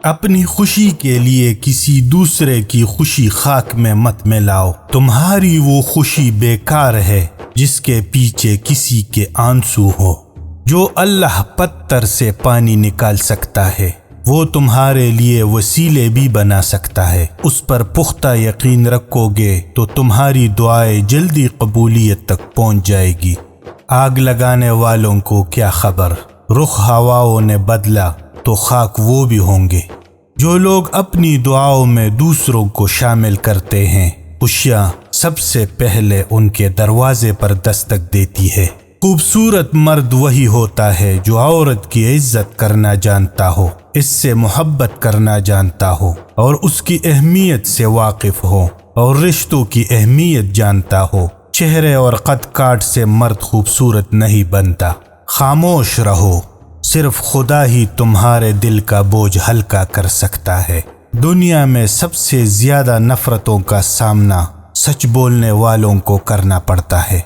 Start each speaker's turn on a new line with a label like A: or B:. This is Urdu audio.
A: اپنی خوشی کے لیے کسی دوسرے کی خوشی خاک میں مت ملاؤ، تمہاری وہ خوشی بیکار ہے جس کے پیچھے کسی کے آنسو ہو۔ جو اللہ پتھر سے پانی نکال سکتا ہے وہ تمہارے لیے وسیلے بھی بنا سکتا ہے۔ اس پر پختہ یقین رکھو گے تو تمہاری دعائیں جلدی قبولیت تک پہنچ جائے گی۔ آگ لگانے والوں کو کیا خبر، رخ ہواؤں نے بدلا تو خاک وہ بھی ہوں گے۔ جو لوگ اپنی دعاؤں میں دوسروں کو شامل کرتے ہیں، خوشیاں سب سے پہلے ان کے دروازے پر دستک دیتی ہے۔ خوبصورت مرد وہی ہوتا ہے جو عورت کی عزت کرنا جانتا ہو، اس سے محبت کرنا جانتا ہو اور اس کی اہمیت سے واقف ہو اور رشتوں کی اہمیت جانتا ہو۔ چہرے اور قد کاٹ سے مرد خوبصورت نہیں بنتا۔ خاموش رہو، صرف خدا ہی تمہارے دل کا بوجھ ہلکا کر سکتا ہے۔ دنیا میں سب سے زیادہ نفرتوں کا سامنا سچ بولنے والوں کو کرنا پڑتا ہے۔